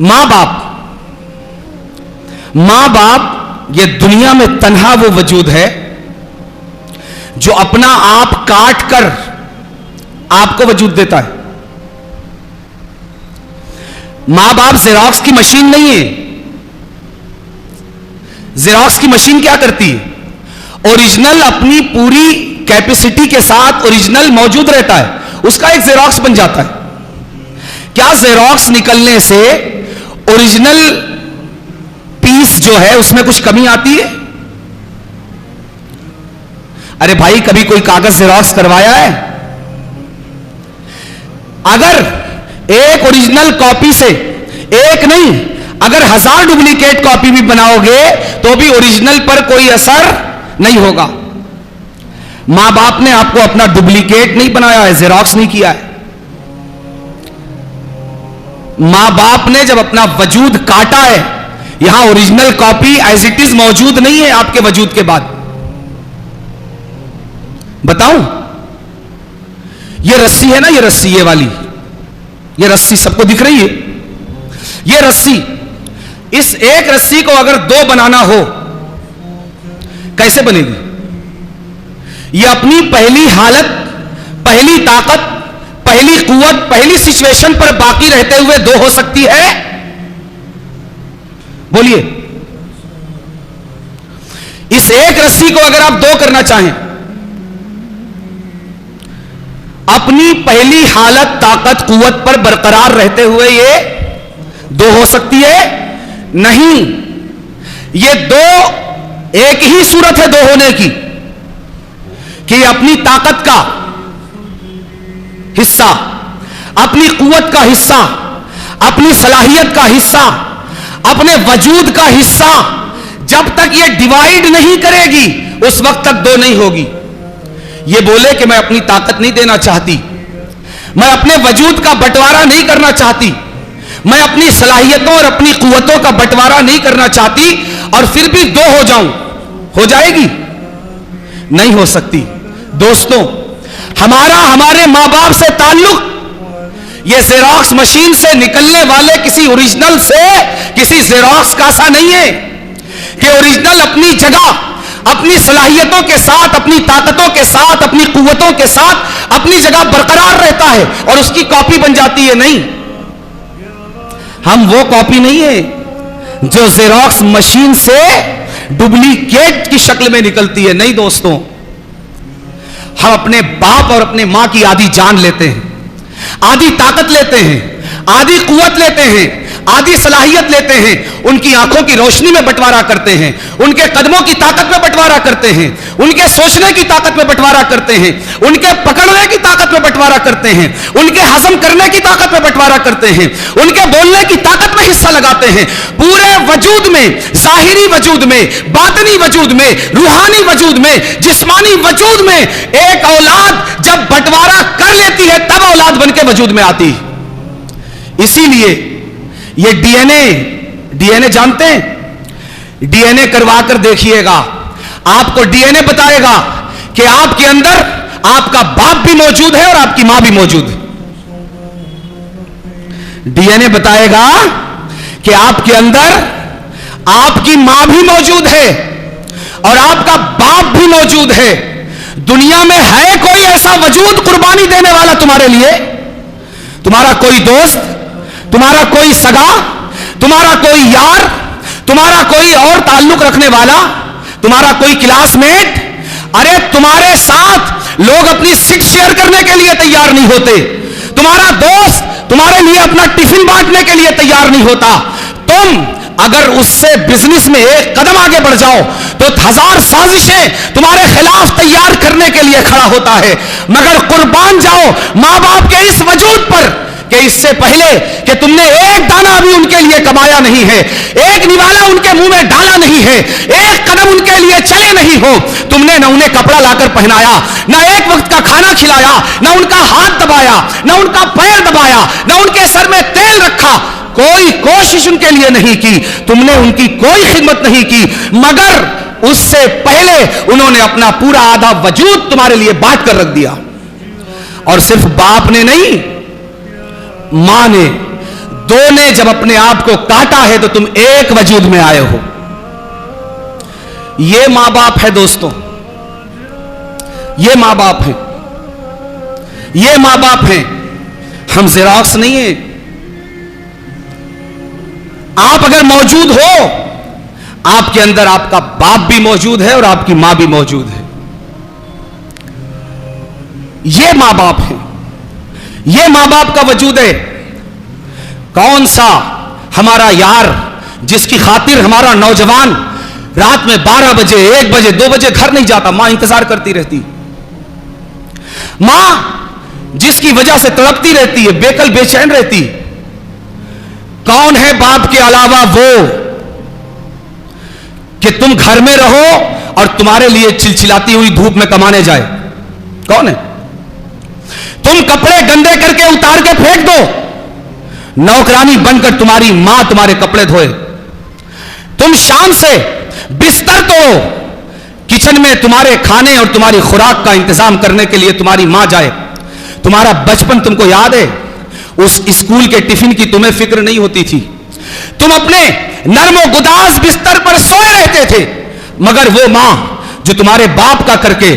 ماں باپ یہ دنیا میں تنہا وہ وجود ہے جو اپنا آپ کاٹ کر آپ کو وجود دیتا ہے. ماں باپ زیروکس کی مشین نہیں ہے. زیروکس کی مشین کیا کرتی ہے؟ اوریجنل اپنی پوری کیپیسٹی کے ساتھ اوریجنل موجود رہتا ہے, اس کا ایک زیروکس بن جاتا ہے. کیا زیروکس نکلنے سے اوریجنل پیس جو ہے اس میں کچھ کمی آتی ہے؟ ارے بھائی, کبھی کوئی کاغذ زیروکس کروایا ہے؟ اگر ایک اوریجنل کاپی سے ایک نہیں, اگر 1000 ڈپلیکیٹ کاپی بھی بناؤ گے تو بھی اوریجنل پر کوئی اثر نہیں ہوگا. ماں باپ نے آپ کو اپنا ڈپلیکیٹ نہیں بنایا ہے, زیروکس نہیں کیا ہے. ماں باپ نے جب اپنا وجود کاٹا ہے, یہاں original copy as it is موجود نہیں ہے آپ کے وجود کے بعد. بتاؤں, یہ رسی ہے نا, یہ رسی, یہ والی, یہ رسی سب کو دکھ رہی ہے. یہ رسی, اس ایک رسی کو اگر 2 بنانا ہو کیسے بنے گی؟ یہ اپنی پہلی حالت, پہلی طاقت, پہلی قوت, پہلی سچویشن پر باقی رہتے ہوئے 2 ہو سکتی ہے؟ بولیے. اس ایک رسی کو اگر آپ 2 کرنا چاہیں, اپنی پہلی حالت, طاقت, قوت پر برقرار رہتے ہوئے یہ 2 ہو سکتی ہے؟ نہیں. یہ 2 ایک ہی صورت ہے 2 ہونے کی کہ اپنی طاقت کا حصہ, اپنی قوت کا حصہ, اپنی صلاحیت کا حصہ, اپنے وجود کا حصہ جب تک یہ ڈیوائیڈ نہیں کرے گی اس وقت تک 2 نہیں ہوگی. یہ بولے کہ میں اپنی طاقت نہیں دینا چاہتی, میں اپنے وجود کا بٹوارا نہیں کرنا چاہتی, میں اپنی صلاحیتوں اور اپنی قوتوں کا بٹوارا نہیں کرنا چاہتی, اور پھر بھی 2 ہو جاؤں, ہو جائے گی؟ نہیں ہو سکتی. دوستوں, ہمارے ماں باپ سے تعلق یہ زیروکس مشین سے نکلنے والے کسی اوریجنل سے, کسی زیروکس کا سا نہیں ہے کہ اوریجنل اپنی جگہ, اپنی صلاحیتوں کے ساتھ, اپنی طاقتوں کے ساتھ, اپنی قوتوں کے ساتھ اپنی جگہ برقرار رہتا ہے اور اس کی کاپی بن جاتی ہے. نہیں, ہم وہ کاپی نہیں ہے جو زیروکس مشین سے ڈپلیکیٹ کی شکل میں نکلتی ہے. نہیں دوستوں, ہم اپنے باپ اور اپنے ماں کی آدھی جان لیتے ہیں, آدھی طاقت لیتے ہیں, آدھی قوت لیتے ہیں, آدھی صلاحیت لیتے ہیں, ان کی آنکھوں کی روشنی میں بٹوارا کرتے ہیں, ان کے قدموں کی طاقت میں بٹوارا کرتے ہیں, ان کے سوچنے کی طاقت میں بٹوارا کرتے ہیں, ان کے پکڑنے کی طاقت میں بٹوارا کرتے ہیں, ان کے ہضم کرنے کی طاقت میں بٹوارا کرتے ہیں, ان کے بولنے کی طاقت میں حصہ لگاتے ہیں. پورے وجود میں, ظاہری وجود میں, باطنی وجود میں, روحانی وجود میں, جسمانی وجود میں ایک اولاد جب بٹوارا کر لیتی ہے تب اولاد بن کے وجود میں آتی. اسی لیے یہ ڈی این اے جانتے ہیں؟ ڈی این اے کروا کر دیکھیے گا, آپ کو ڈی این اے بتائے گا کہ آپ کے اندر آپ کا باپ بھی موجود ہے اور آپ کی ماں بھی موجود ہے. ڈی این اے بتائے گا کہ آپ کے اندر آپ کی ماں بھی موجود ہے اور آپ کا باپ بھی موجود ہے. دنیا میں ہے کوئی ایسا وجود قربانی دینے والا تمہارے لیے؟ تمہارا کوئی دوست, تمہارا کوئی سگا, تمہارا کوئی یار, تمہارا کوئی اور تعلق رکھنے والا, تمہارا کوئی کلاس میٹ؟ ارے تمہارے ساتھ لوگ اپنی سیٹ شیئر کرنے کے لیے تیار نہیں ہوتے. تمہارا دوست تمہارے لیے اپنا ٹفن بانٹنے کے لیے تیار نہیں ہوتا. تم اگر اس سے بزنس میں ایک قدم آگے بڑھ جاؤ تو 1000 سازشیں تمہارے خلاف تیار کرنے کے لیے کھڑا ہوتا ہے. مگر قربان جاؤ ماں باپ کے اس وجود پر کہ اس سے پہلے کہ تم نے ایک دانہ بھی ان کے لیے کمایا نہیں ہے, ایک نوالا ان کے منہ میں ڈالا نہیں ہے, ایک قدم ان کے لیے چلے نہیں ہو, تم نے نہ انہیں کپڑا لا کر پہنایا, نہ ایک وقت کا کھانا کھلایا, نہ ان کا ہاتھ دبایا, نہ ان کا پیر دبایا, نہ ان کے سر میں تیل رکھا, کوئی کوشش ان کے لیے نہیں کی, تم نے ان کی کوئی خدمت نہیں کی. مگر اس سے پہلے انہوں نے اپنا پورا آدھا وجود تمہارے لیے بانٹ کر رکھ دیا. اور صرف باپ نے نہیں, ماں نے دو نے جب اپنے آپ کو کاٹا ہے تو تم ایک وجود میں آئے ہو. یہ ماں باپ ہے دوستوں, یہ ماں باپ ہیں, یہ ماں باپ ہیں. ہم زیراکس نہیں ہیں. آپ اگر موجود ہو, آپ کے اندر آپ کا باپ بھی موجود ہے اور آپ کی ماں بھی موجود ہے. یہ ماں باپ ہیں, یہ ماں باپ کا وجود ہے. کون سا ہمارا یار جس کی خاطر ہمارا نوجوان رات میں 12 بجے 1 بجے 2 بجے گھر نہیں جاتا, ماں انتظار کرتی رہتی. ماں جس کی وجہ سے تڑپتی رہتی ہے, بے کل بے چین رہتی. کون ہے باپ کے علاوہ وہ کہ تم گھر میں رہو اور تمہارے لیے چلچلاتی ہوئی دھوپ میں کمانے جائے؟ کون ہے؟ تم کپڑے گندے کر کے اتار کے پھینک دو, نوکرانی بن کر تمہاری ماں تمہارے کپڑے دھوئے. تم شام سے بستر توڑو, کچن میں تمہارے کھانے اور تمہاری خوراک کا انتظام کرنے کے لیے تمہاری ماں جائے. تمہارا بچپن تم کو یاد ہے, اس اسکول کے ٹفن کی تمہیں فکر نہیں ہوتی تھی. تم اپنے نرم و گداز بستر پر سوئے رہتے تھے, مگر وہ ماں جو تمہارے باپ کا کر کے,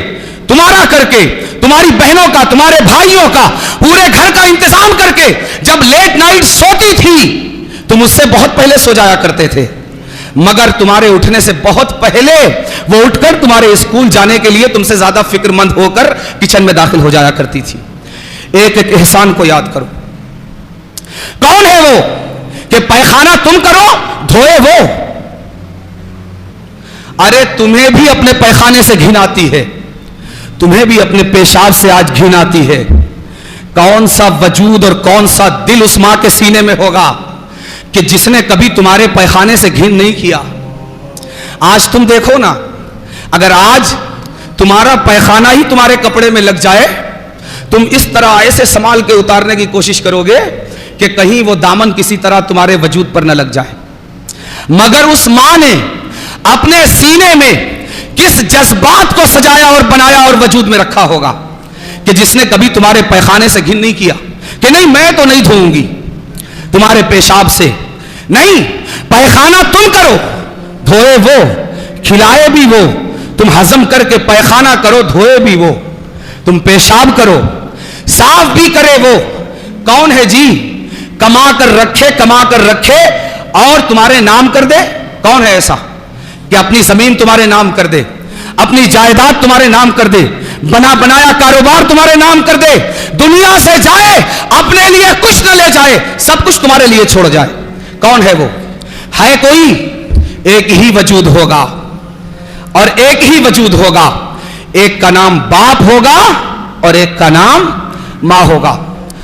تمہارا کر کے, تمہاری بہنوں کا, تمہارے بھائیوں کا, پورے گھر کا انتظام کر کے جب لیٹ نائٹ سوتی تھی, تم اس سے بہت پہلے سو جایا کرتے تھے, مگر تمہارے اٹھنے سے بہت پہلے وہ اٹھ کر تمہارے اسکول جانے کے لیے تم سے زیادہ فکر مند ہو کر کچن میں داخل ہو جایا کرتی تھی. ایک ایک احسان کو یاد کرو. کون ہے وہ کہ پیخانہ تم کرو, دھوئے وہ؟ ارے تمہیں بھی اپنے پیخانے سے گھن آتی ہے, تمہیں بھی اپنے پیشاب سے آج گھن آتی ہے. کون سا وجود اور کون سا دل اس ماں کے سینے میں ہوگا کہ جس نے کبھی تمہارے پیخانے سے گھن نہیں کیا؟ آج تم دیکھو نا, اگر آج تمہارا پیخانہ ہی تمہارے کپڑے میں لگ جائے, تم اس طرح ایسے سنبھال کے اتارنے کی کوشش کرو گے کہ کہیں وہ دامن کسی طرح تمہارے وجود پر نہ لگ جائے. مگر اس ماں نے اپنے سینے میں کس جذبات کو سجایا اور بنایا اور وجود میں رکھا ہوگا کہ جس نے کبھی تمہارے پیخانے سے گھن نہیں کیا کہ نہیں میں تو نہیں دھوؤں گی تمہارے پیشاب سے. نہیں, پیخانہ تم کرو, دھوئے وہ, کھلائے بھی وہ. تم ہضم کر کے پیخانہ کرو, دھوئے بھی وہ. تم پیشاب کرو, صاف بھی کرے وہ. کون ہے جی کما کر رکھے اور تمہارے نام کر دے؟ کون ہے ایسا کہ اپنی زمین تمہارے نام کر دے, اپنی جائیداد تمہارے نام کر دے, بنا بنایا کاروبار تمہارے نام کر دے, دنیا سے جائے اپنے لیے کچھ نہ لے جائے, سب کچھ تمہارے لیے چھوڑ جائے؟ کون ہے وہ؟ ہے کوئی؟ ایک ہی وجود ہوگا, اور ایک ہی وجود ہوگا. ایک کا نام باپ ہوگا اور ایک کا نام ماں ہوگا.